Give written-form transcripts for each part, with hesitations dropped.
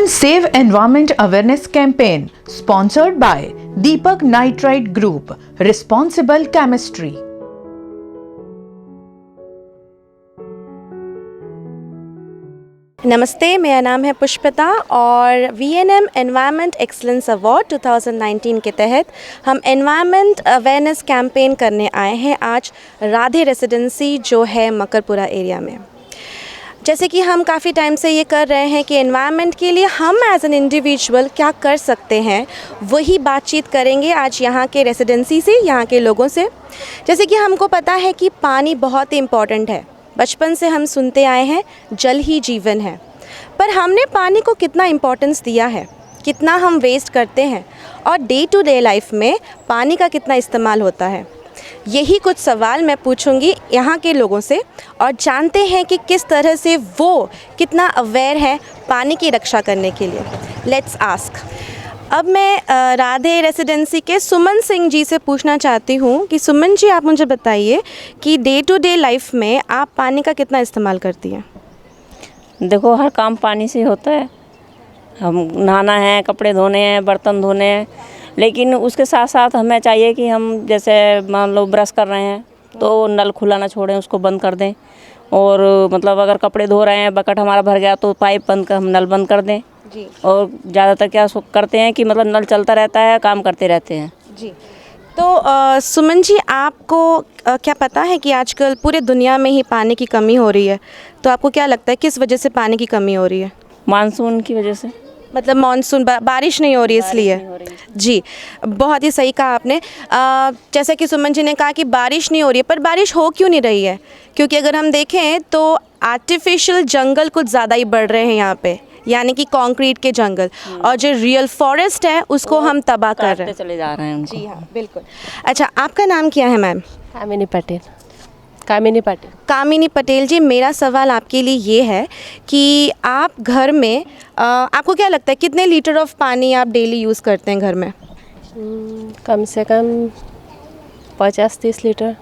Women Save Environment Awareness Campaign, sponsored by Deepak Nitrite Group, Responsible Chemistry. नमस्ते, मेरा नाम है पुष्पिता और VNM एनवायरनमेंट एक्सलेंस अवार्ड 2019 के तहत हम एनवायरनमेंट अवेयरनेस कैंपेन करने आए हैं आज राधे रेसिडेंसी जो है मकरपुरा एरिया में। जैसे कि हम काफ़ी टाइम से ये कर रहे हैं कि एनवायरनमेंट के लिए हम एज एन इंडिविजुअल क्या कर सकते हैं, वही बातचीत करेंगे आज यहाँ के रेसिडेंसी से, यहाँ के लोगों से। जैसे कि हमको पता है कि पानी बहुत ही इम्पॉर्टेंट है, बचपन से हम सुनते आए हैं जल ही जीवन है, पर हमने पानी को कितना इम्पोर्टेंस दिया है, कितना हम वेस्ट करते हैं और डे टू डे लाइफ में पानी का कितना इस्तेमाल होता है, यही कुछ सवाल मैं पूछूंगी यहाँ के लोगों से और जानते हैं कि किस तरह से वो कितना अवेयर है पानी की रक्षा करने के लिए। Let's ask. अब मैं राधे रेसिडेंसी के सुमन सिंह जी से पूछना चाहती हूँ कि सुमन जी, आप मुझे बताइए कि डे टू डे लाइफ में आप पानी का कितना इस्तेमाल करती हैं? देखो, हर काम पानी से होता है। हम नहाना है, कपड़े धोने हैं, बर्तन धोने हैं, लेकिन उसके साथ साथ हमें चाहिए कि हम जैसे मान लो ब्रश कर रहे हैं तो नल खुला ना छोड़ें, उसको बंद कर दें। और मतलब अगर कपड़े धो रहे हैं, बकेट हमारा भर गया तो पाइप बंद कर हम नल बंद कर दें जी। और ज़्यादातर क्या करते हैं कि मतलब नल चलता रहता है, काम करते रहते हैं जी। तो सुमन जी, आपको क्या पता है कि आजकल पूरे दुनिया में ही पानी की कमी हो रही है, तो आपको क्या लगता है किस वजह से पानी की कमी हो रही है? मानसून की वजह से। मतलब मानसून बारिश नहीं हो रही इसलिए? जी, बहुत ही सही कहा आपने। जैसे कि सुमन जी ने कहा कि बारिश नहीं हो रही है, पर बारिश हो क्यों नहीं रही है? क्योंकि अगर हम देखें तो आर्टिफिशियल जंगल कुछ ज़्यादा ही बढ़ रहे हैं यहाँ पे, यानी कि कंक्रीट के जंगल, और जो रियल फॉरेस्ट है उसको हम तबाह कर रहे हैं, चले जा रहे हैं उनको। जी हाँ, बिल्कुल। अच्छा, आपका नाम क्या है मैम? कामिनी पटेल। कामिनी पटेल। कामिनी पटेल जी, मेरा सवाल आपके लिए ये है कि आप घर में आपको क्या लगता है कितने लीटर ऑफ पानी आप डेली यूज़ करते हैं घर में? कम से कम 50-30 लीटर।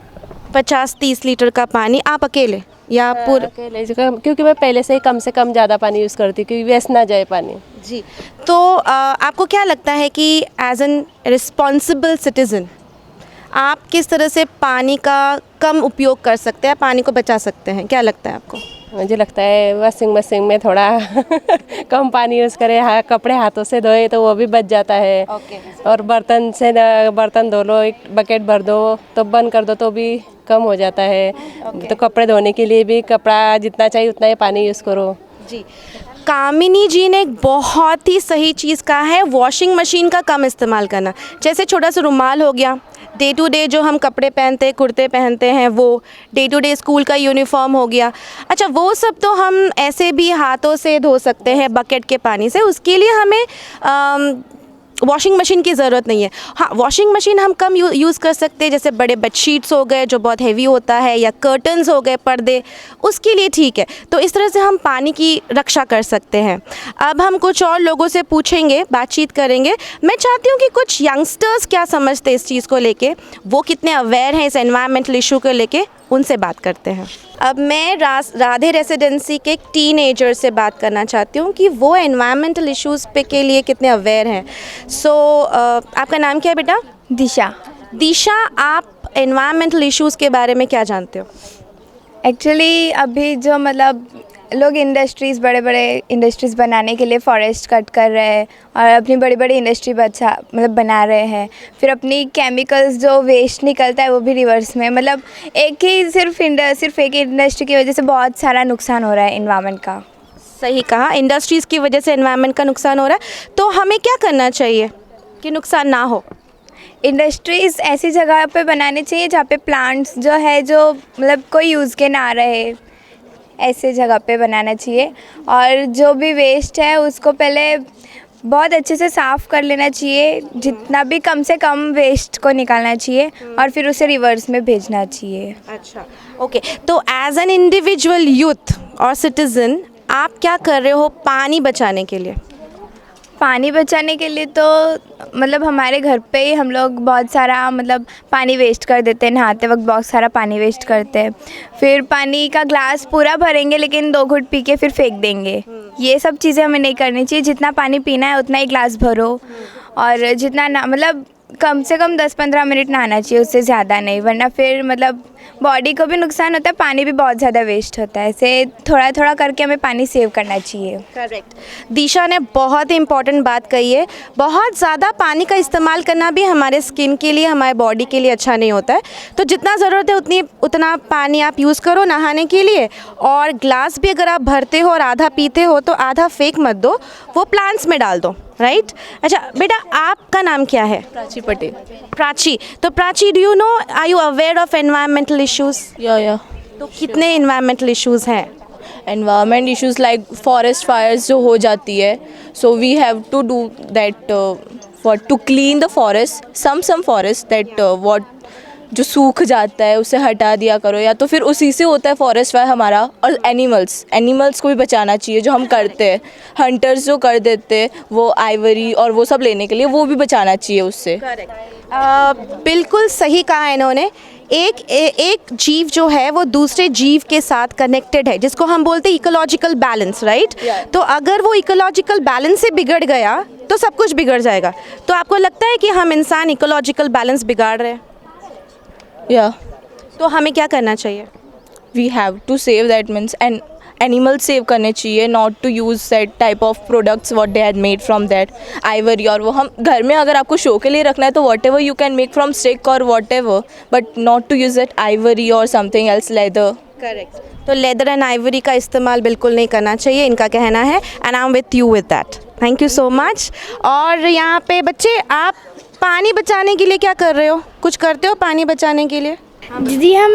50-30 लीटर का पानी आप अकेले या पूरे? अकेले, क्योंकि मैं पहले से ही कम से कम ज़्यादा पानी यूज़ करती हूँ क्योंकि वेस्ट ना जाए पानी। जी, तो आपको क्या लगता है कि एज एन रिस्पॉन्सिबल सिटीज़न आप किस तरह से पानी का कम उपयोग कर सकते हैं, पानी को बचा सकते हैं? क्या लगता है आपको? मुझे लगता है वॉशिंग मशीन में थोड़ा कम पानी यूज़ करें, कपड़े हाथों से धोए तो वो भी बच जाता है। और बर्तन धो लो, एक बकेट भर दो तो बंद कर दो तो भी कम हो जाता है। तो कपड़े धोने के लिए भी कपड़ा जितना चाहिए उतना ही पानी यूज़ करो जी। कामिनी जी ने एक बहुत ही सही चीज़ कहा है, वॉशिंग मशीन का कम इस्तेमाल करना। जैसे छोटा सा रुमाल हो गया, डे टू डे जो हम कपड़े पहनते हैं, कुर्ते पहनते हैं, वो डे टू डे स्कूल का यूनिफॉर्म हो गया। अच्छा, वो सब तो हम ऐसे भी हाथों से धो सकते हैं बकेट के पानी से, उसके लिए हमें वॉशिंग मशीन की ज़रूरत नहीं है। हाँ, वॉशिंग मशीन हम कम यूज़ कर सकते हैं, जैसे बड़े बेडशीट्स हो गए जो बहुत हैवी होता है, या कर्टन्स हो गए, पर्दे, उसके लिए ठीक है। तो इस तरह से हम पानी की रक्षा कर सकते हैं। अब हम कुछ और लोगों से पूछेंगे, बातचीत करेंगे। मैं चाहती हूँ कि कुछ यंगस्टर्स क्या समझते हैं इस चीज़ को लेके, वो कितने अवेयर हैं इस एनवायरमेंटल इशू को लेके, उनसे बात करते हैं। अब मैं राधे रेसिडेंसी के एक टीनेजर से बात करना चाहती हूँ कि वो एनवायरमेंटल इश्यूज़ पे के लिए कितने अवेयर हैं। आपका नाम क्या है बेटा? दिशा। दिशा, आप एनवायरमेंटल इश्यूज़ के बारे में क्या जानते हो? एक्चुअली अभी जो मतलब लोग बड़े बड़े इंडस्ट्रीज़ बनाने के लिए फॉरेस्ट कट कर रहे हैं और अपनी बड़ी बड़ी इंडस्ट्री बना रहे हैं। फिर अपनी केमिकल्स जो वेस्ट निकलता है वो भी रिवर्स में, मतलब सिर्फ एक इंडस्ट्री की वजह से बहुत सारा नुकसान हो रहा है एनवायरनमेंट का। सही कहा, इंडस्ट्रीज़ की वजह से एनवायरनमेंट का नुकसान हो रहा है, तो हमें क्या करना चाहिए कि नुकसान ना हो? इंडस्ट्रीज़ ऐसी जगह पे बनानी चाहिए जहाँ पे प्लांट्स जो है जो मतलब कोई यूज़ के ना रहे, ऐसे जगह पे बनाना चाहिए। और जो भी वेस्ट है उसको पहले बहुत अच्छे से साफ़ कर लेना चाहिए, जितना भी कम से कम वेस्ट को निकालना चाहिए और फिर उसे रिवर्स में भेजना चाहिए। अच्छा, ओके। तो एज एन इंडिविजुअल यूथ और सिटीज़न आप क्या कर रहे हो पानी बचाने के लिए? पानी बचाने के लिए तो मतलब हमारे घर पे ही हम लोग बहुत सारा मतलब पानी वेस्ट कर देते हैं, नहाते वक्त बहुत सारा पानी वेस्ट करते हैं। फिर पानी का ग्लास पूरा भरेंगे लेकिन 2 घूंट पी के फिर फेंक देंगे। ये सब चीज़ें हमें नहीं करनी चाहिए। जितना पानी पीना है उतना ही ग्लास भरो, और जितना ना मतलब कम से कम 10-15 मिनट नहाना चाहिए, उससे ज़्यादा नहीं, वरना फिर मतलब बॉडी को भी नुकसान होता है, पानी भी बहुत ज़्यादा वेस्ट होता है। ऐसे थोड़ा थोड़ा करके हमें पानी सेव करना चाहिए। करेक्ट, दिशा ने बहुत ही इम्पॉर्टेंट बात कही है। बहुत ज़्यादा पानी का इस्तेमाल करना भी हमारे स्किन के लिए, हमारे बॉडी के लिए अच्छा नहीं होता है। तो जितना ज़रूरत है उतना पानी आप यूज़ करो नहाने के लिए। और ग्लास भी अगर आप भरते हो और आधा पीते हो तो आधा फेंक मत दो, वो प्लांट्स में डाल दो, राइट। अच्छा बेटा, आपका नाम क्या है? प्राची पटेल। प्राची, तो Prachi, do you know, are you aware of environmental issues? या तो कितने एनवायरमेंटल इश्यूज़ हैं? Environment issues like forest fires जो हो जाती है, so we have to do that for to clean the forest, some forest that what जो सूख जाता है उसे हटा दिया करो, या तो फिर उसी से होता है फॉरेस्ट फायर हमारा। और एनिमल्स को भी बचाना चाहिए, जो हम करते हैं, हंटर्स जो कर देते हैं वो आइवरी और वो सब लेने के लिए, वो भी बचाना चाहिए उससे। बिल्कुल सही कहा इन्होंने। एक जीव जो है वो दूसरे जीव के साथ कनेक्टेड है, जिसको हम बोलते हैं इकोलॉजिकल बैलेंस, राइट। तो अगर वो इकोलॉजिकल बैलेंस से बिगड़ गया तो सब कुछ बिगड़ जाएगा। तो आपको लगता है कि हम इंसान इकोलॉजिकल बैलेंस बिगाड़ रहे हैं? या तो हमें क्या करना चाहिए? We have to save that means, and animal save करने चाहिए, not to use that type of products what they had made from that ivory. और वो हम घर में अगर आपको शो के लिए रखना है तो whatever you can make from stick और whatever, but not to use that ivory और समथिंग एल्स, लेदर। करेक्ट, तो लेदर एंड आइवरी का इस्तेमाल बिल्कुल नहीं करना चाहिए, इनका कहना है। And I am with you with that, thank you so much. और यहाँ पे बच्चे, आप पानी बचाने के लिए क्या कर रहे हो? कुछ करते हो पानी बचाने के लिए? दीदी, हम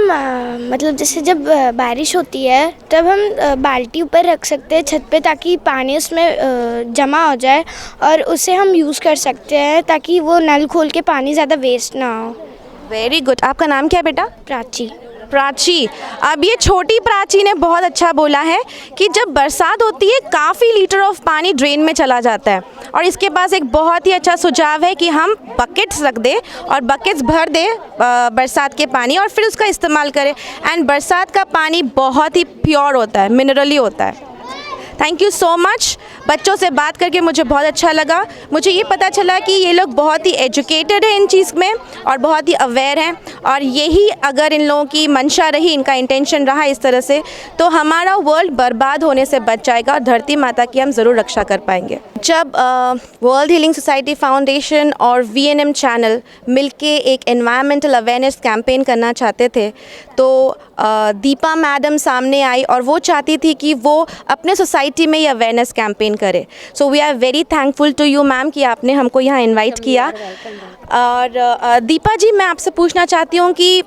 मतलब जैसे जब बारिश होती है तब हम बाल्टी ऊपर रख सकते हैं छत पे, ताकि पानी उसमें जमा हो जाए और उसे हम यूज़ कर सकते हैं, ताकि वो नल खोल के पानी ज़्यादा वेस्ट ना हो। Very good. आपका नाम क्या है बेटा? प्राची। प्राची, अब ये छोटी प्राची ने बहुत अच्छा बोला है कि जब बरसात होती है काफ़ी लीटर ऑफ पानी ड्रेन में चला जाता है, और इसके पास एक बहुत ही अच्छा सुझाव है कि हम बकेट्स रख दें और बकेट्स भर दें बरसात के पानी, और फिर उसका इस्तेमाल करें। एंड बरसात का पानी बहुत ही प्योर होता है, मिनरली होता है। Thank you so much. बच्चों से बात करके मुझे बहुत अच्छा लगा। मुझे ये पता चला कि ये लोग बहुत ही एजुकेटेड हैं इन चीज़ में और बहुत ही अवेयर हैं, और यही अगर इन लोगों की मंशा रही, इनका इंटेंशन रहा इस तरह से, तो हमारा वर्ल्ड बर्बाद होने से बच जाएगा और धरती माता की हम ज़रूर रक्षा कर पाएंगे। जब वर्ल्ड हीलिंग सोसाइटी फाउंडेशन और VNM चैनल मिलके एक एनवायरमेंटल अवेयरनेस कैंपेन करना चाहते थे, तो दीपा मैडम सामने आई और वो चाहती थी कि वो अपने सोसाइटी में ये अवेयरनेस कैंपेन करे। So we are very thankful to you ma'am कि आपने हमको यहाँ इनवाइट किया। और दीपा जी, मैं आपसे पूछना चाहती हूँ कि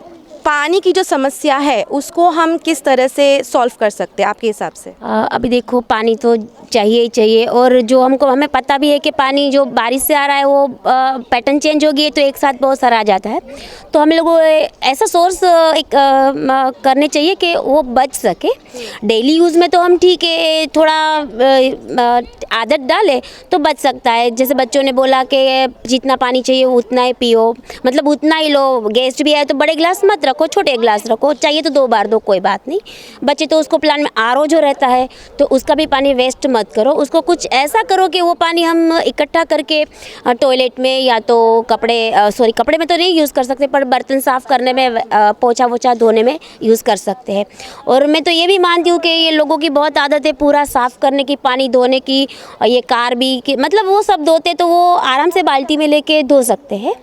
पानी की जो समस्या है उसको हम किस तरह से सॉल्व कर सकते हैं आपके हिसाब से? अभी देखो, पानी तो चाहिए ही चाहिए, और जो हमें पता भी है कि पानी जो बारिश से आ रहा है वो पैटर्न चेंज हो गई है, तो एक साथ बहुत सारा आ जाता है। तो हम लोगों को ऐसा सोर्स करने चाहिए कि वो बच सके। डेली यूज़ में तो हम ठीक है, थोड़ा आदत डाले तो बच सकता है। जैसे बच्चों ने बोला कि जितना पानी चाहिए उतना ही पियो, मतलब उतना ही लो। गेस्ट भी आए तो बड़े गिलास मत रखो, छोटे गिलास रखो, चाहिए तो 2 बार दो, कोई बात नहीं। बच्चे तो उसको प्लान में RO जो रहता है तो उसका भी पानी वेस्ट मत करो, उसको कुछ ऐसा करो कि वो पानी हम इकट्ठा करके टॉयलेट में, या तो कपड़े में तो नहीं यूज़ कर सकते, पर बर्तन साफ़ करने में, पोछा वोछा धोने में यूज़ कर सकते हैं। और मैं तो ये भी मानती हूँ कि ये लोगों की बहुत आदत है पूरा साफ़ करने की, पानी धोने की, और ये कार भी कि मतलब वो सब धोते तो वो आराम से बाल्टी में लेके धो सकते हैं।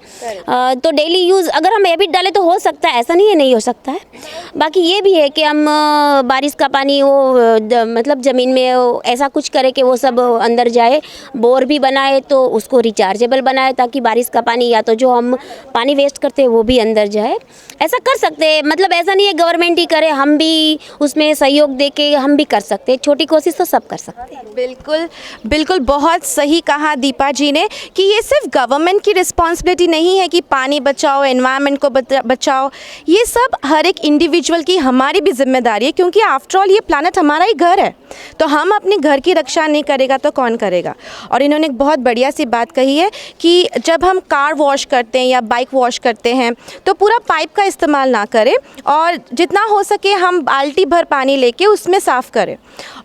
तो डेली यूज़ अगर हम हैबिट डालें तो हो सकता है, ऐसा नहीं है नहीं हो सकता है। बाकी ये भी है कि हम बारिश का पानी वो मतलब ज़मीन में ऐसा कुछ करें कि वो सब अंदर जाए। बोर भी बनाए तो उसको रिचार्जेबल बनाए, ताकि बारिश का पानी या तो जो हम पानी वेस्ट करते हैं वो भी अंदर जाए। ऐसा कर सकते हैं, मतलब ऐसा नहीं है गवर्नमेंट ही करे, हम भी उसमें सहयोग दे के हम भी कर सकते हैं। छोटी कोशिश तो सब कर सकते हैं। बिल्कुल बिल्कुल, बहुत सही कहा दीपा जी ने कि ये सिर्फ गवर्नमेंट की रिस्पॉन्सिबिलिटी नहीं है कि पानी बचाओ, एनवायरनमेंट को बचाओ। ये सब हर एक इंडिविजुअल की, हमारी भी जिम्मेदारी है, क्योंकि आफ्टर ऑल ये प्लानट हमारा ही घर है। तो हम अपने घर की रक्षा नहीं करेगा तो कौन करेगा। और इन्होंने एक बहुत बढ़िया सी बात कही है कि जब हम कार वॉश करते हैं या बाइक वॉश करते हैं तो पूरा पाइप का इस्तेमाल ना करें, और जितना हो सके हम बाल्टी भर पानी लेके उसमें साफ़ करें।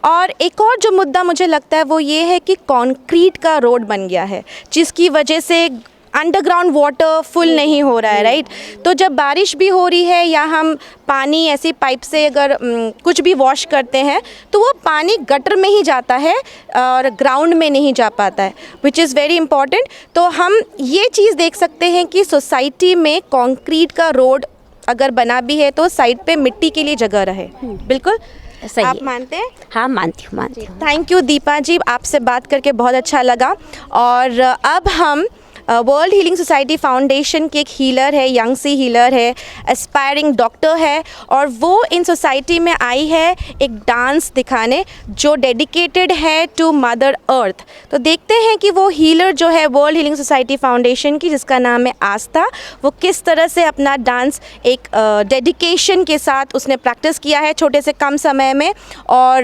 और एक और जो मुद्दा मुझे लगता है वो ये है कि कंक्रीट का रोड बन गया है, जिसकी वजह से अंडरग्राउंड वाटर फुल नहीं हो रहा है, राइट। तो जब बारिश भी हो रही है या हम पानी ऐसी पाइप से अगर कुछ भी वॉश करते हैं तो वो पानी गटर में ही जाता है और ग्राउंड में नहीं जा पाता है, विच इज़ वेरी इंपॉर्टेंट। तो हम ये चीज़ देख सकते हैं कि सोसाइटी में कंक्रीट का रोड अगर बना भी है तो साइड पे मिट्टी के लिए जगह रहे। बिल्कुल सही आप है। मानते हैं? हाँ, मानती हूँ। थैंक यू दीपा जी, आपसे बात करके बहुत अच्छा लगा। और अब हम वर्ल्ड हीलिंग सोसाइटी फाउंडेशन की एक हीलर है, यंग सी हीलर है, एस्पायरिंग डॉक्टर है, और वो इन सोसाइटी में आई है एक डांस दिखाने जो डेडिकेटेड है टू मदर अर्थ। तो देखते हैं कि वो हीलर जो है वर्ल्ड हीलिंग सोसाइटी फाउंडेशन की, जिसका नाम है आस्था, वो किस तरह से अपना डांस एक डेडिकेशन के साथ उसने प्रैक्टिस किया है छोटे से कम समय में, और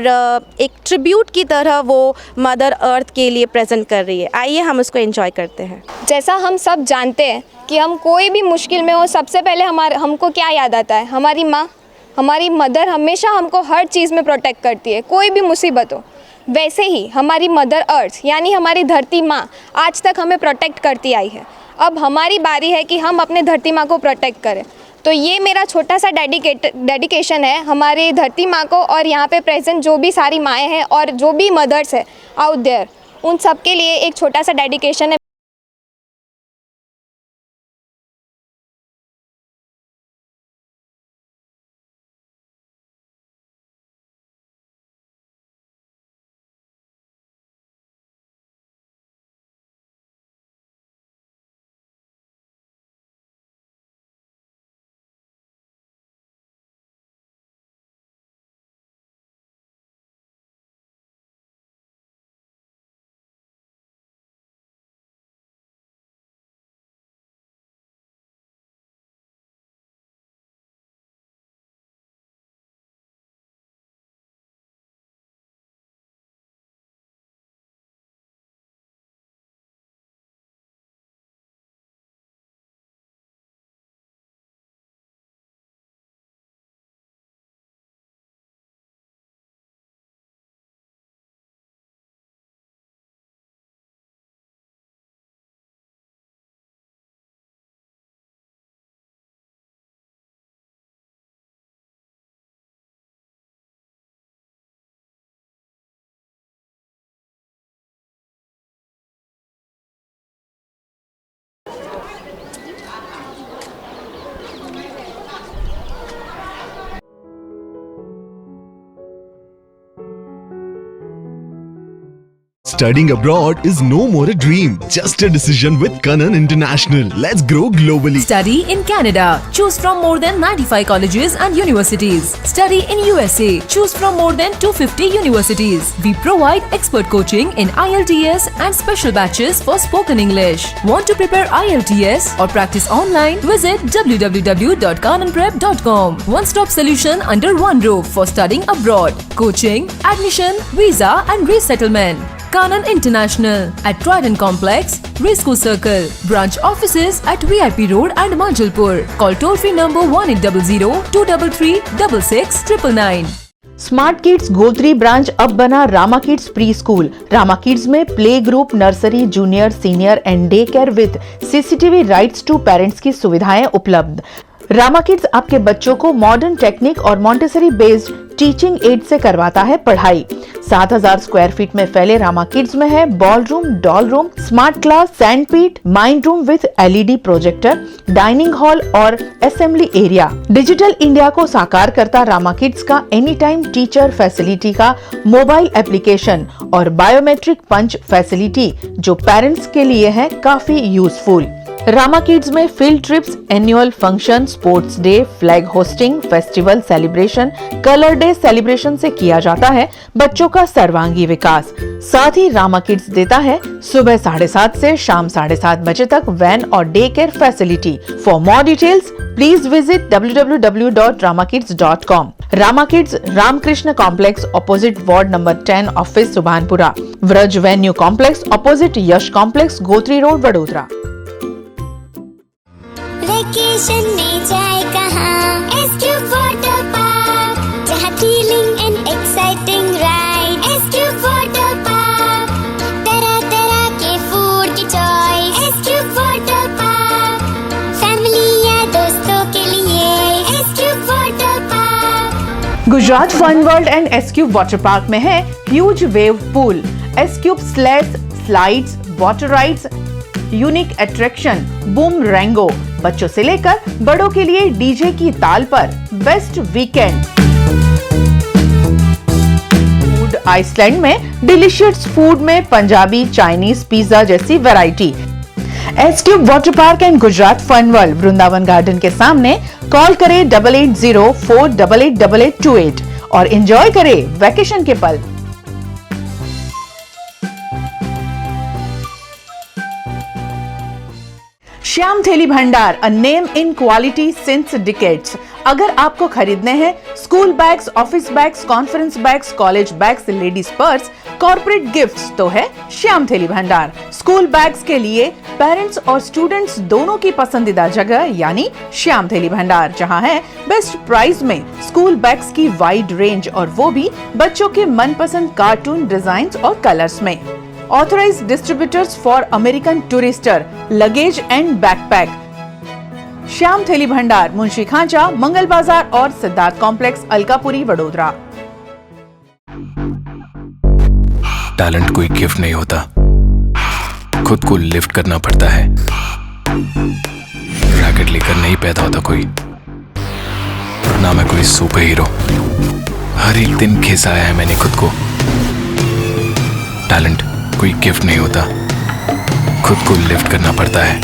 एक ट्रिब्यूट की तरह वो मदर अर्थ के लिए प्रेजेंट कर रही है। आइए हम उसको एंजॉय करते हैं। जैसा हम सब जानते हैं कि हम कोई भी मुश्किल में हो, सबसे पहले हमको क्या याद आता है? हमारी माँ, हमारी मदर हमेशा हमको हर चीज़ में प्रोटेक्ट करती है, कोई भी मुसीबत हो। वैसे ही हमारी मदर अर्थ यानी हमारी धरती माँ आज तक हमें प्रोटेक्ट करती आई है। अब हमारी बारी है कि हम अपने धरती माँ को प्रोटेक्ट करें। तो ये मेरा छोटा सा डेडिकेशन है हमारी धरती माँ को, और यहाँ पे प्रेजेंट जो भी सारी माएँ हैं और जो भी मदर्स है आउट देयर, उन सब के लिए एक छोटा सा डेडिकेशन है। Studying abroad is no more a dream, just a decision with Kanan International. Let's grow globally. Study in Canada. Choose from more than 95 colleges and universities. Study in USA. Choose from more than 250 universities. We provide expert coaching in IELTS and special batches for spoken English. Want to prepare IELTS or practice online? Visit www.kananprep.com. One-stop solution under one roof for studying abroad. Coaching, admission, visa and resettlement. Kanan International at Trident Complex, Risco Circle. Branch offices at VIP Road and Manjalpur. Call toll-free number 1800-233-6699. Smart kids Gotri branch अब बना Rama kids pre school. Rama kids में play group, nursery, junior, senior and day care with CCTV rights to parents की सुविधाएं उपलब्ध। Rama kids आपके बच्चों को modern technique और मॉन्टेसरी बेस्ड टीचिंग एड से करवाता है पढ़ाई। 7000 स्क्वायर फीट में फैले रामा किड्स में है ball room, doll room, smart class, sandpit, mind room with LED projector, dining hall और असेंबली एरिया। डिजिटल इंडिया को साकार करता रामा किड्स का एनी टाइम टीचर फैसिलिटी का मोबाइल एप्लीकेशन और बायोमेट्रिक पंच फैसिलिटी जो पेरेंट्स के लिए है काफी यूजफुल। रामा किड्स में field trips, annual function, sports day, flag hoisting, festival celebration, colour day celebration से किया जाता है बच्चों का सर्वांगी विकास। साथ ही रामा किड्स देता है सुबह 7:30 से शाम 7:30 बजे तक वैन और day care facility. For more details please visit www.ramakids.com। Rama kids Ramakrishna complex opposite ward number 10 office Subhanpura, Vraj venue complex opposite Yash complex Gotri road Vadodara. Vacation में जाए कहाँ? एसक्यूब वाटर पार्क, जहाँ thrilling and exciting ride. S Cube water park, तरह तरह के food की choice. S Cube water park, family या दोस्तों के लिए। S Cube water park. Gujarat fun world and S Cube water park में है huge wave pool, S Cube sleds, slides, water rides, unique attraction, boomerango. बच्चों से लेकर बड़ों के लिए डीजे की ताल पर बेस्ट वीकेंड। फूड आइसलैंड में डिलीशियस फूड में पंजाबी, चाइनीज, पिज्जा जैसी variety. S Cube water park and Gujarat fun world, Vrindavan garden के सामने। कॉल करें 8804888828 और एंजॉय करें वैकेशन के पल। श्याम थैली भंडार, a name in quality since decades. अगर आपको खरीदने हैं school bags, office bags, conference bags, college bags, ladies purse, corporate gifts, तो है श्याम थैली भंडार। स्कूल बैग्स के लिए पेरेंट्स और स्टूडेंट्स दोनों की पसंदीदा जगह यानी श्याम थैली भंडार, जहां है बेस्ट प्राइस में स्कूल बैग्स की वाइड रेंज और वो भी बच्चों के मनपसंद कार्टून डिजाइन और कलर्स में। Authorized distributors for American Tourister, luggage and backpack। Shyam थैली भंडार, मुंशी खांचा, मंगल बाजार और सिद्धार्थ कॉम्प्लेक्स, अलकापुरी, वडोदरा। टैलेंट कोई गिफ्ट नहीं होता, खुद को लिफ्ट करना पड़ता है। रैकेट लेकर नहीं पैदा होता कोई, ना मैं कोई सुपर हीरो। हर एक दिन खिसाया है मैंने खुद को। टैलेंट कोई गिफ्ट नहीं होता, खुद को लिफ्ट करना पड़ता है।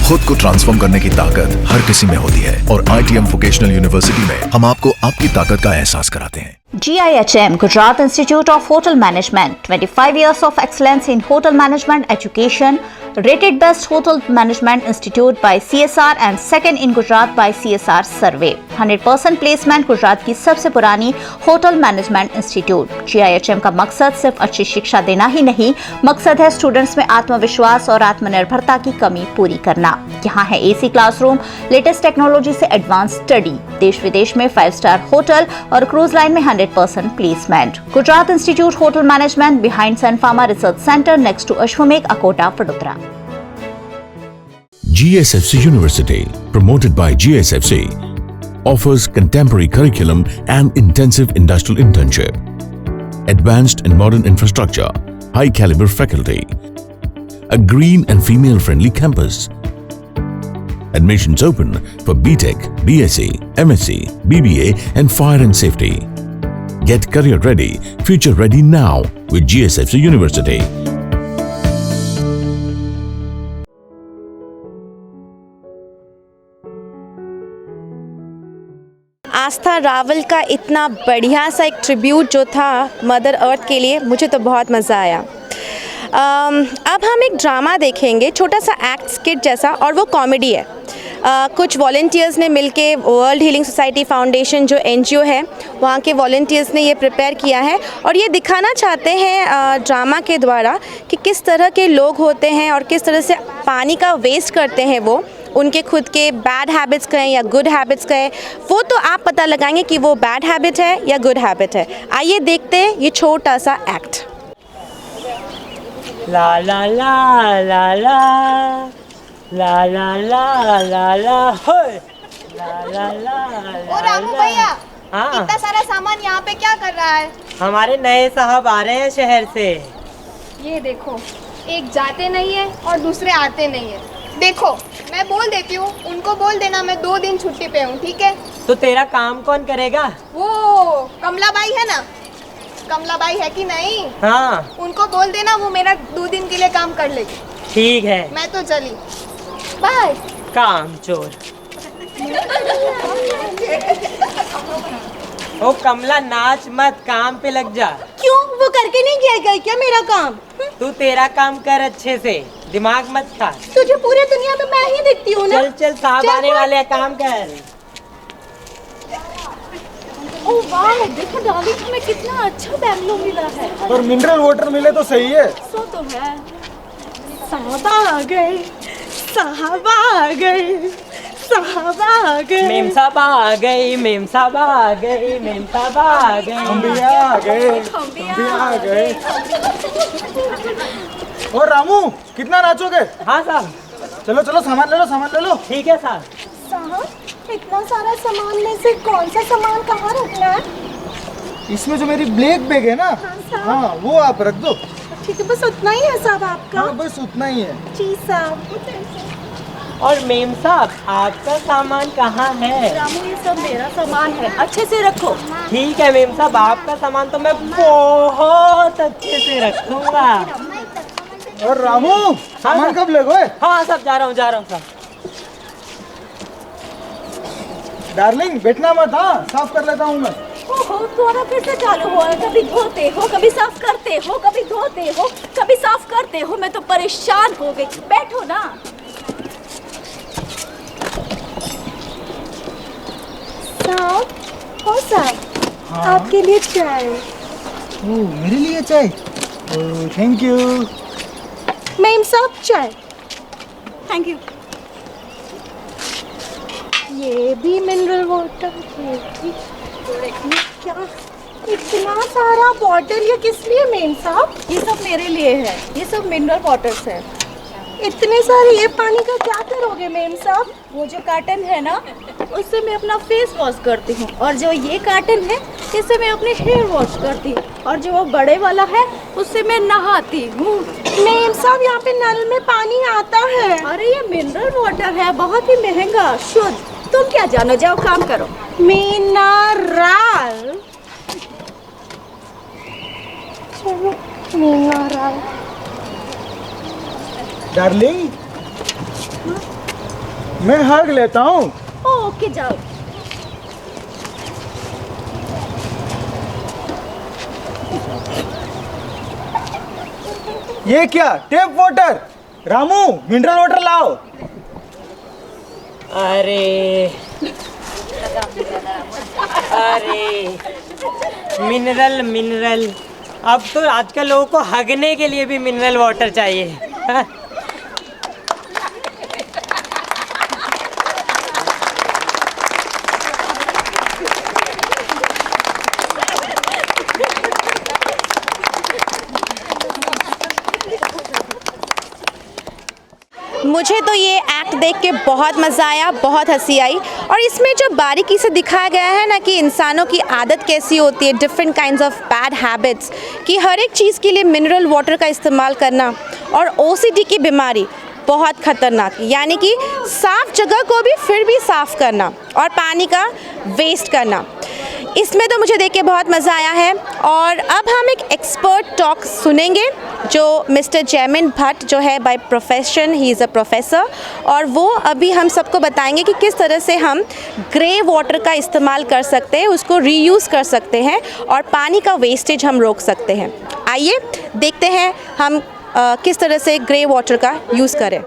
खुद को ट्रांसफॉर्म करने की ताकत हर किसी में होती है और ITM वोकेशनल यूनिवर्सिटी में हम आपको आपकी ताकत का एहसास कराते हैं। GIHM, Gujarat Institute of Hotel Management, 25 years of excellence in hotel management education, rated best hotel management institute by CSR and second in Gujarat by CSR survey। 100% placement Gujarat की सबसे पुरानी होटल मैनेजमेंट इंस्टीट्यूट। GIHM का मकसद सिर्फ अच्छी शिक्षा देना ही नहीं, मकसद है स्टूडेंट्स में आत्मविश्वास और आत्मनिर्भरता की कमी पूरी करना। यहाँ है AC क्लासरूम, लेटेस्ट टेक्नोलॉजी से एडवांस स्टडी, देश विदेश में 5 स्टार होटल और क्रूज लाइन में 100% placement. Gujarat institute hotel management, behind Sun Pharma research centre, next to Ashwamegh, Akota, Vadodara. GSFC University, promoted by GSFC, offers contemporary curriculum and intensive industrial internship, advanced and modern infrastructure, high caliber faculty, a green and female friendly campus. Admissions open for BTech, BSc, MSc, BBA and Fire and Safety. Get career ready, future ready now with GSFC University. आस्था रावल का इतना बढ़िया सा एक tribute जो था mother earth के लिए, मुझे तो बहुत मज़ा आया। अब हम एक ड्रामा देखेंगे, छोटा सा एक्ट स्किट जैसा, और वो कॉमेडी है। कुछ वॉलंटियर्स ने मिलके वर्ल्ड हीलिंग सोसाइटी फाउंडेशन जो NGO है, वहाँ के वॉलंटियर्स ने ये प्रिपेयर किया है और ये दिखाना चाहते हैं ड्रामा के द्वारा कि किस तरह के लोग होते हैं और किस तरह से पानी का वेस्ट करते हैं वो, उनके खुद के बैड हैबिट्स कहें या गुड हैबिट्स कहें, वो तो आप पता लगाएंगे कि वो बैड हैबिट है या गुड हैबिट है। आइए देखते हैं ये छोटा सा एक्ट। ला ला ला ला ला ला ला ला ला ला होय ला ला ला। ओ रामू भैया, हाँ, इतना सारा सामान यहाँ पे क्या कर रहा है? हमारे नए साहब आ रहे हैं शहर से। ये देखो, एक जाते नहीं है और दूसरे आते नहीं है। देखो, मैं बोल देती हूँ, उनको बोल देना मैं 2 दिन छुट्टी पे हूँ, ठीक है? तो तेरा काम कौन करेगा? वो कमला बाई है ना, कमला बाई है कि नहीं? हाँ, उनको बोल देना, वो मेरा 2 दिन के लिए काम कर लेगी। ठीक है, मैं तो चली, बाय। काम चोर। ओ कमला, नाच मत, काम पे लग जा। क्यों, वो करके नहीं किया क्या मेरा काम? तू तेरा काम कर अच्छे से, दिमाग मत खा। तुझे पूरी दुनिया में मैं ही दिखती हूँ ना। चल चल, साहब आने वाले हैं, काम कर। ओह वाह, देखो डार्लिंग, हमें कितना अच्छा बैंगलोर मिला है। पर मिनरल वाटर मिले तो सही है। सो तो है। साहब आ गए, साहब आ गए, साहब आ गए। मेम साहब आ गए, मेम साहब आ गए, मेम साहब आ गए। हम भी आ गए, हम भी आ गए। और रामू, कितना नाचोगे? हाँ साहब। चलो चलो, सामान ले लो, सामान ले लो। ठीक है साहब। साहब, इतना सारा सामान में से कौन सा सामान कहाँ रखना है? इसमें जो मेरी ब्लैक बैग है ना, हाँ वो आप रख दो। ठीक है, बस उतना ही है साहब आपका? हाँ बस उतना ही है। जी साहब। और मेम साहब, आपका सामान कहाँ है? रामू, ये सब मेरा सामान है, अच्छे से रखो। ठीक है मेम साहब, आपका सामान तो मैं बहुत अच्छे से रखूंगा। और रामू, सामान कब लगोगे? हाँ साहब, जा रहा हूँ साहब। डार्लिंग, बैठना मत, हाँ साफ कर लेता हूँ मैं। ओहो, तुम्हारा फिर से चालू हुआ है। कभी धोते हो, कभी साफ करते हो, कभी धोते हो, कभी साफ करते हो। मैं तो परेशान हो गई। बैठो ना। साहब, हो साहब, हाँ? आपके लिए चाय। ओह, मेरे लिए चाय? ओह, थैंक यू। मेम साहब, चाय। Thank you. ये भी मिनरल वाटर, ये भी। क्या इतना सारा बॉटल, ये किस लिए मेम साहब? ये सब मेरे लिए है, ये सब मिनरल वाटर्स है। इतने सारे ये पानी का क्या करोगे मेम साहब? वो जो कार्टन है ना, उससे मैं अपना फेस वॉश करती हूँ, और जो ये कार्टन है, इससे मैं अपने हेयर वॉश करती हूँ, और जो वो बड़े वाला है, उससे मैं नहाती हूँ। मेम साहब, यहाँ पे नल में पानी आता है। अरे ये मिनरल वाटर है, बहुत ही महंगा, शुद्ध। तुम क्या जानो, जाओ काम करो। मिनरल, चलो मिनरल। डार्लिंग, मैं हग लेता हूँ। ओके, जाओ। ये क्या, tape water? Ramu, mineral water लाओ। अरे मिनरल, अब तो आजकल लोगों को हगने के लिए भी मिनरल वाटर चाहिए। मुझे तो ये एक्ट देख के बहुत मज़ा आया, बहुत हंसी आई। और इसमें जो बारीकी से दिखाया गया है ना कि इंसानों की आदत कैसी होती है, different kinds of bad habits, कि हर एक चीज़ के लिए मिनरल वाटर का इस्तेमाल करना, और ओसीडी की बीमारी बहुत ख़तरनाक, यानी कि साफ़ जगह को भी फिर भी साफ़ करना, और पानी का वेस्ट करना। इसमें तो मुझे देख के बहुत मज़ा आया है। और अब हम एक एक्सपर्ट टॉक सुनेंगे, जो मिस्टर जैमिन भट्ट जो है by profession, he is a professor, और वो अभी हम सबको बताएंगे कि किस तरह से हम ग्रे वाटर का इस्तेमाल कर सकते हैं, उसको रीयूज़ कर सकते हैं, और पानी का वेस्टेज हम रोक सकते हैं। आइए देखते हैं हम किस तरह से ग्रे वाटर का यूज़ करें।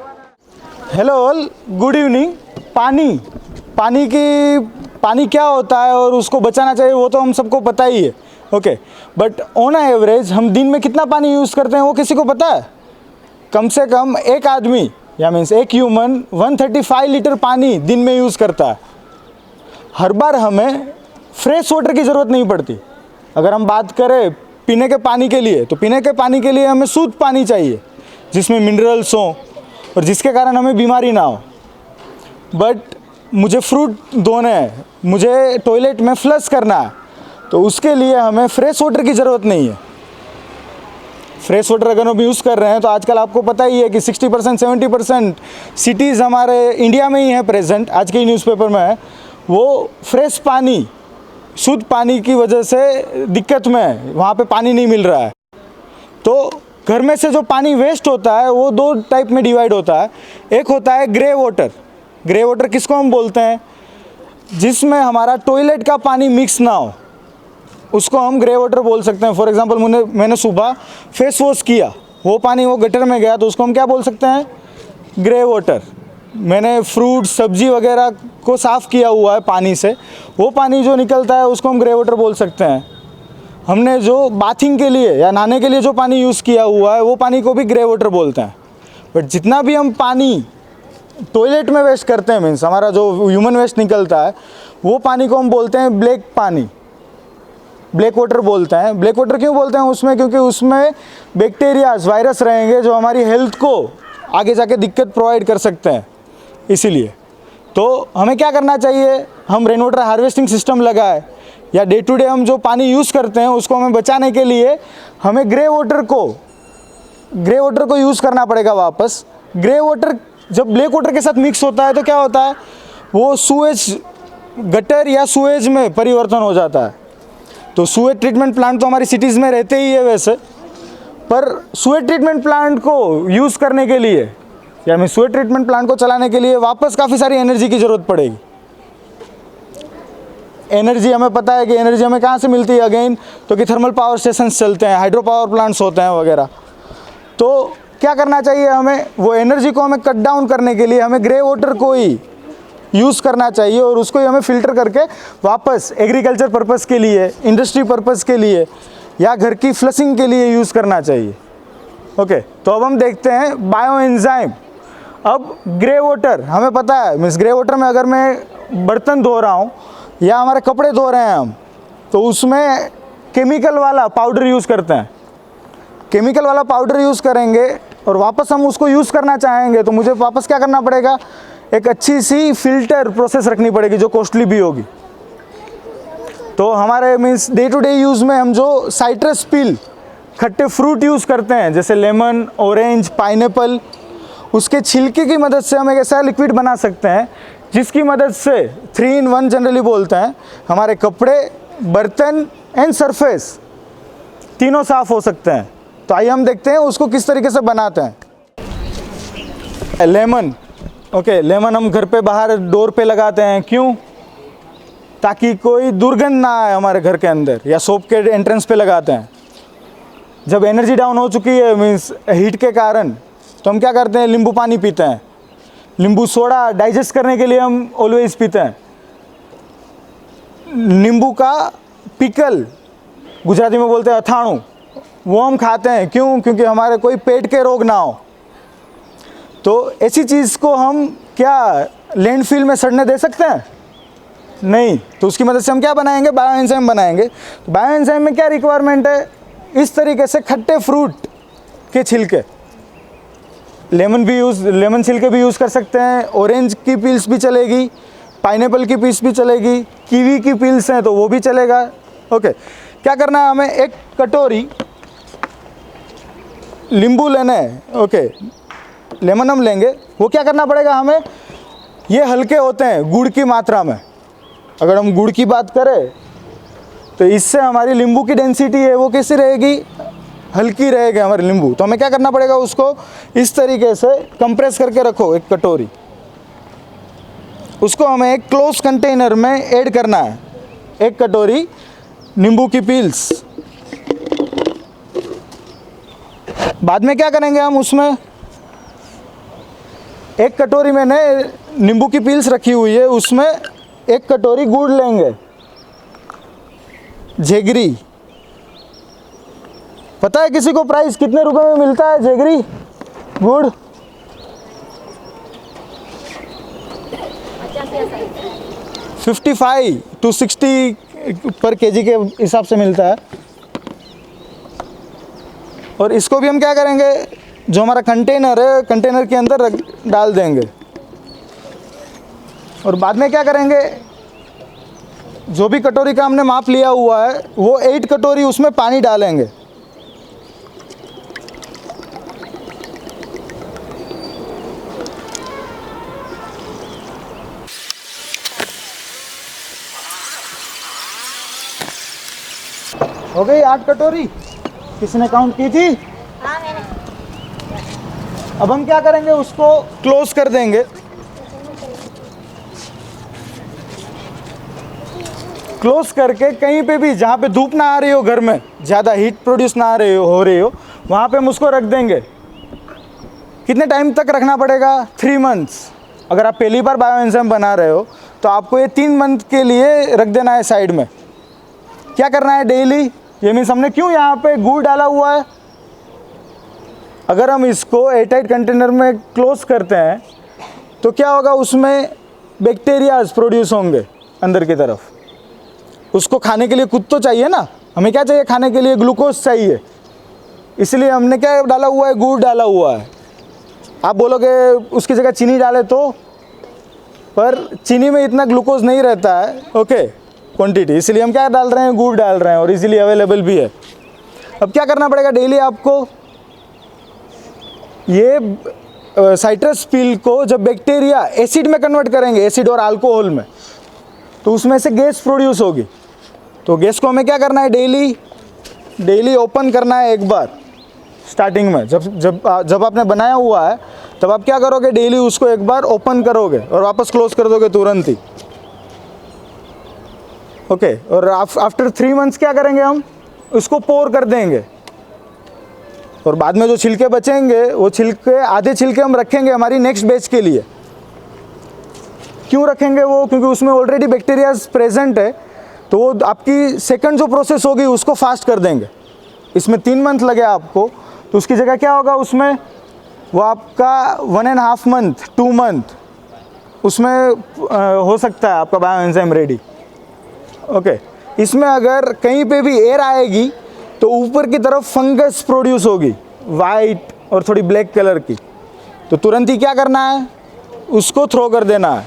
Hello all, good evening. पानी क्या होता है और उसको बचाना चाहिए, वो तो हम सबको पता ही है, ओके। बट ऑन एवरेज हम दिन में कितना पानी यूज़ करते हैं, वो किसी को पता है? कम से कम एक आदमी, या मीन्स एक ह्यूमन 135 लीटर पानी दिन में यूज़ करता है। हर बार हमें फ्रेश वाटर की ज़रूरत नहीं पड़ती। अगर हम बात करें पीने के पानी के लिए, तो पीने के पानी के लिए हमें शुद्ध पानी चाहिए, जिसमें मिनरल्स हों और जिसके कारण हमें बीमारी ना हो। बट मुझे फ्रूट धोने हैं, मुझे टॉयलेट में फ्लश करना है, तो उसके लिए हमें फ्रेश वाटर की ज़रूरत नहीं है। फ्रेश वाटर अगर हम यूज़ कर रहे हैं, तो आजकल आपको पता ही है कि 60% 70% सिटीज़ हमारे इंडिया में ही हैं प्रेजेंट, आज के न्यूज़पेपर में है, वो फ्रेश पानी, शुद्ध पानी की वजह से दिक्कत में है, वहाँ पे पानी नहीं मिल रहा है। तो घर में से जो पानी वेस्ट होता है, वो दो टाइप में डिवाइड होता है। एक होता है ग्रे वाटर। ग्रे वाटर किसको हम बोलते हैं? जिसमें हमारा टॉयलेट का पानी मिक्स ना हो। उसको हम ग्रे वाटर बोल सकते हैं। फॉर एग्जांपल मैंने सुबह फेस वॉश किया, वो पानी वो गटर में गया तो उसको हम क्या बोल सकते हैं? Grey water. मैंने फ्रूट सब्जी वगैरह को साफ़ किया हुआ है पानी से, वो पानी जो निकलता है उसको हम ग्रे वाटर बोल सकते हैं। हमने जो बाथिंग के लिए या नहाने के लिए जो पानी यूज़ किया हुआ है वो पानी को भी ग्रे वाटर बोलते हैं। बट जितना भी हम पानी टॉयलेट में वेस्ट करते हैं, मीन्स हमारा जो ह्यूमन वेस्ट निकलता है, वो पानी को हम बोलते हैं ब्लैक पानी, ब्लैक वाटर बोलते हैं। ब्लैक वाटर क्यों बोलते हैं उसमें? क्योंकि उसमें बैक्टीरियाज वायरस रहेंगे जो हमारी हेल्थ को आगे जाके दिक्कत प्रोवाइड कर सकते हैं। इसीलिए तो हमें क्या करना चाहिए? हम रेन वाटर हार्वेस्टिंग सिस्टम लगाए या डे टू डे हम जो पानी यूज़ करते हैं उसको हमें बचाने के लिए हमें ग्रे वाटर को यूज़ करना पड़ेगा वापस। ग्रे वाटर जब ब्लैक वाटर के साथ मिक्स होता है तो क्या होता है? वो सूएज, गटर या सूएज में परिवर्तन हो जाता है। तो सूएज ट्रीटमेंट प्लांट तो हमारी सिटीज़ में रहते ही है वैसे, पर सूएज ट्रीटमेंट प्लांट को यूज़ करने के लिए या मैं सूएज ट्रीटमेंट प्लांट को चलाने के लिए वापस काफ़ी सारी एनर्जी की ज़रूरत पड़ेगी। एनर्जी हमें पता है कि एनर्जी हमें कहाँ से मिलती है अगेन, तो कि थर्मल पावर स्टेशंस चलते हैं, हाइड्रो पावर प्लांट्स होते हैं वगैरह। तो क्या करना चाहिए हमें? वो एनर्जी को हमें कट डाउन करने के लिए हमें ग्रे वाटर को ही यूज़ करना चाहिए और उसको ही हमें फ़िल्टर करके वापस एग्रीकल्चर पर्पज़ के लिए, इंडस्ट्री पर्पज़ के लिए या घर की फ्लशिंग के लिए यूज़ करना चाहिए। ओके, तो अब हम देखते हैं बायो एंजाइम। अब ग्रे वाटर हमें पता है, मीन्स ग्रे वाटर में अगर मैं बर्तन धो रहा हूँ या हमारे कपड़े धो रहे हैं हम, तो उसमें केमिकल वाला पाउडर यूज़ करते हैं। केमिकल वाला पाउडर यूज़ करेंगे और वापस हम उसको यूज़ करना चाहेंगे तो मुझे वापस क्या करना पड़ेगा? एक अच्छी सी फ़िल्टर प्रोसेस रखनी पड़ेगी जो कॉस्टली भी होगी। तो हमारे means day to day use में हम जो साइट्रस पील, खट्टे फ्रूट यूज़ करते हैं जैसे लेमन, ऑरेंज, पाइनएप्पल, उसके छिलके की मदद से हम एक ऐसा लिक्विड बना सकते हैं जिसकी मदद से 3-in-1 जनरली बोलते हैं, हमारे कपड़े, बर्तन एंड सरफेस तीनों साफ़ हो सकते हैं। तो आइए हम देखते हैं उसको किस तरीके से बनाते हैं। लेमन, ओके, लेमन हम घर पे बाहर डोर पे लगाते हैं। क्यों? ताकि कोई दुर्गंध ना आए हमारे घर के अंदर, या शॉप के एंट्रेंस पे लगाते हैं। जब एनर्जी डाउन हो चुकी है मीन्स हीट के कारण, तो हम क्या करते हैं? नींबू पानी पीते हैं। नींबू सोडा डाइजेस्ट करने के लिए हम ऑलवेज पीते हैं। नींबू का पिकल, गुजराती में बोलते हैं अथाणु, वो हम खाते हैं। क्यों? क्योंकि हमारे कोई पेट के रोग ना हो। तो ऐसी चीज़ को हम क्या लैंडफिल में सड़ने दे सकते हैं? नहीं। तो उसकी मदद से हम क्या बनाएंगे? बायो एंजाइम बनाएंगे। तो बायो एंजाइम में क्या रिक्वायरमेंट है? इस तरीके से खट्टे फ्रूट के छिलके, लेमन छिलके भी यूज़ कर सकते हैं, ऑरेंज की पील्स भी चलेगी, पाइनएप्पल की पीस भी चलेगी, कीवी की पील्स हैं तो वो भी चलेगा। ओके, क्या करना है हमें? एक कटोरी नींबू लेना है। ओके, लेमन हम लेंगे, वो क्या करना पड़ेगा हमें? ये हल्के होते हैं गुड़ की मात्रा में। अगर हम गुड़ की बात करें तो इससे हमारी नींबू की डेंसिटी है वो कैसी रहेगी? हल्की रहेगी हमारी नींबू। तो हमें क्या करना पड़ेगा? उसको इस तरीके से कंप्रेस करके रखो एक कटोरी, उसको हमें एक क्लोज कंटेनर में ऐड करना है। एक कटोरी नींबू की पील्स। बाद में क्या करेंगे हम? उसमें एक कटोरी मैंने नींबू की पील्स रखी हुई है, उसमें एक कटोरी गुड़ लेंगे, जेगरी। पता है किसी को प्राइस कितने रुपए में मिलता है जेगरी गुड़? 55 to 60 पर केजी के हिसाब से मिलता है। और इसको भी हम क्या करेंगे? जो हमारा कंटेनर है, कंटेनर के अंदर डाल देंगे। और बाद में क्या करेंगे? जो भी कटोरी का हमने माप लिया हुआ है वो 8 कटोरी उसमें पानी डालेंगे। हो गई 8 कटोरी? किसने काउंट की थी? हाँ मैंने। अब हम क्या करेंगे? उसको क्लोज कर देंगे। क्लोज करके कहीं पे भी जहाँ पे धूप ना आ रही हो, घर में ज़्यादा हीट प्रोड्यूस ना हो रही हो, वहाँ पे हम उसको रख देंगे। कितने टाइम तक रखना पड़ेगा? 3 मंथ्स। अगर आप पहली बार बायो एंजाइम बना रहे हो तो आपको ये 3 मंथ के लिए रख देना है साइड में। क्या करना है डेली? ये मीन्स हमने क्यों यहाँ पे गुड़ डाला हुआ है? अगर हम इसको एयरटाइट कंटेनर में क्लोज करते हैं तो क्या होगा, उसमें बैक्टीरियाज प्रोड्यूस होंगे अंदर की तरफ। उसको खाने के लिए कुछ तो चाहिए ना, हमें क्या चाहिए खाने के लिए? ग्लूकोज चाहिए। इसलिए हमने क्या डाला हुआ है? गुड़ डाला हुआ है। आप बोलोगे उसकी जगह चीनी डाले तो, पर चीनी में इतना ग्लूकोज नहीं रहता है, ओके, क्वांटिटी। इसलिए हम क्या डाल रहे हैं? गुड़ डाल रहे हैं, और इजीली अवेलेबल भी है। अब क्या करना पड़ेगा डेली आपको? ये साइट्रस पील को जब बैक्टीरिया एसिड में कन्वर्ट करेंगे, एसिड और अल्कोहल में, तो उसमें से गैस प्रोड्यूस होगी। तो गैस को हमें क्या करना है? डेली ओपन करना है एक बार स्टार्टिंग में। जब आपने बनाया हुआ है तब आप क्या करोगे? डेली उसको एक बार ओपन करोगे और वापस क्लोज कर दोगे तुरंत ही, ओके। और आफ्टर 3 मंथ्स क्या करेंगे? हम उसको पोर कर देंगे, और बाद में जो छिलके बचेंगे वो छिलके, आधे छिलके हम रखेंगे हमारी नेक्स्ट बैच के लिए। क्यों रखेंगे वो? क्योंकि उसमें ऑलरेडी बैक्टीरियाज प्रेजेंट है, तो वो आपकी सेकंड जो प्रोसेस होगी उसको फास्ट कर देंगे। इसमें 3 मंथ लगे आपको, तो उसकी जगह क्या होगा उसमें? वो आपका 1.5 मंथ, 2 मंथ उसमें हो सकता है आपका बायो एंजाइम रेडी, ओके। इसमें अगर कहीं पे भी एयर आएगी तो ऊपर की तरफ फंगस प्रोड्यूस होगी, वाइट और थोड़ी ब्लैक कलर की। तो तुरंत ही क्या करना है? उसको थ्रो कर देना है,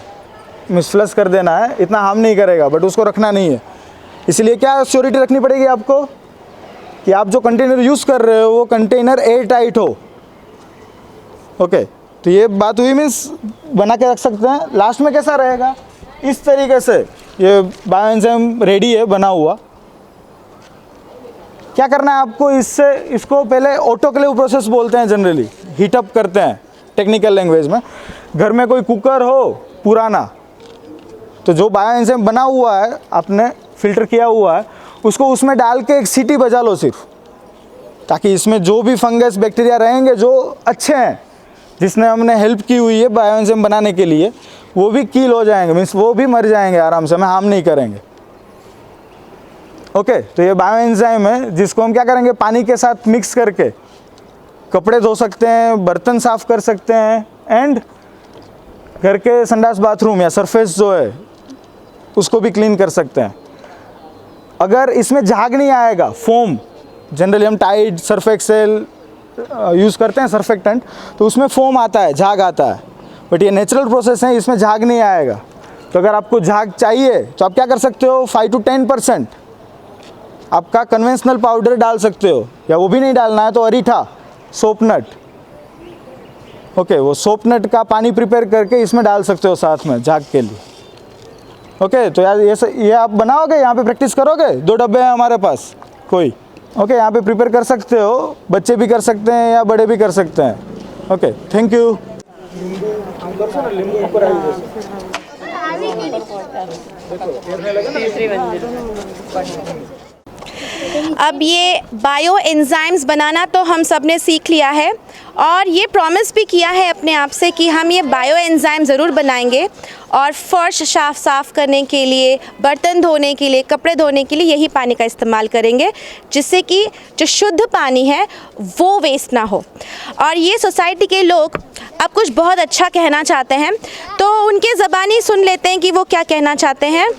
मिसफ्लश कर देना है। इतना हार्म नहीं करेगा, बट उसको रखना नहीं है। इसलिए क्या श्योरिटी रखनी पड़ेगी आपको कि आप जो कंटेनर यूज़ कर रहे हो वो कंटेनर एयर टाइट हो, ओके। तो ये बात हुई, मीन्स बना के रख सकते हैं। लास्ट में कैसा रहेगा? इस तरीके से ये बायो एंजाइम रेडी है बना हुआ। क्या करना है आपको इससे? इसको पहले ऑटोक्लेव प्रोसेस बोलते हैं, जनरली हीट अप करते हैं टेक्निकल लैंग्वेज में। घर में कोई कुकर हो पुराना, तो जो बायो एंजाइम बना हुआ है, आपने फिल्टर किया हुआ है, उसको उसमें डाल के एक सीटी बजा लो सिर्फ, ताकि इसमें जो भी फंगस बैक्टीरिया रहेंगे जो अच्छे हैं, जिसने हमने हेल्प की हुई है बायो एंजाइम बनाने के लिए, वो भी कील हो जाएंगे, मीन्स वो भी मर जाएंगे आराम से, हमें हार्म नहीं करेंगे, ओके। तो ये बायो एंजाइम है जिसको हम क्या करेंगे? पानी के साथ मिक्स करके कपड़े धो सकते हैं, बर्तन साफ़ कर सकते हैं, एंड घर के संडास बाथरूम या सरफेस जो है उसको भी क्लीन कर सकते हैं। अगर इसमें झाग नहीं आएगा, फोम, जनरली हम टाइड, सर्फ एक्सेल यूज़ करते हैं, सर्फेक्टेंट, तो उसमें फोम आता है, झाग आता है, बट ये नेचुरल प्रोसेस है, इसमें झाग नहीं आएगा। तो अगर आपको झाग चाहिए तो आप क्या कर सकते हो? 5 to 10% आपका कन्वेंशनल पाउडर डाल सकते हो, या वो भी नहीं डालना है तो अरीठा, सोपनट, ओके, वो सोपनट का पानी प्रिपेयर करके इसमें डाल सकते हो साथ में झाग के लिए, ओके। तो यार ये आप बनाओगे, यहाँ पे प्रैक्टिस करोगे। 2 डब्बे हैं हमारे पास कोई, ओके। यहाँ पे प्रिपेयर कर सकते हो, बच्चे भी कर सकते हैं या बड़े भी कर सकते हैं, ओके। Thank you. अब ये बायो एंजाइम्स बनाना तो हम सब ने सीख लिया है, और ये प्रॉमिस भी किया है अपने आप से कि हम ये बायो एंजाइम ज़रूर बनाएंगे, और फर्श साफ़ करने के लिए, बर्तन धोने के लिए, कपड़े धोने के लिए यही पानी का इस्तेमाल करेंगे, जिससे कि जो शुद्ध पानी है वो वेस्ट ना हो। और ये सोसाइटी के लोग अब कुछ बहुत अच्छा कहना चाहते हैं, तो उनके ज़बानी सुन लेते हैं कि वो क्या कहना चाहते हैं।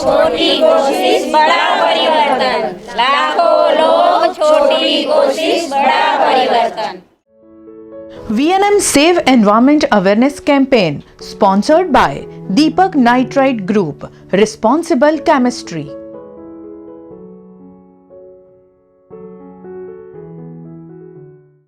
छोटी कोशिश बड़ा परिवर्तन, लाखों लोग, छोटी कोशिश बड़ा परिवर्तन। VNM Save Environment Awareness Campaign, sponsored by Deepak Nitrite Group, Responsible Chemistry.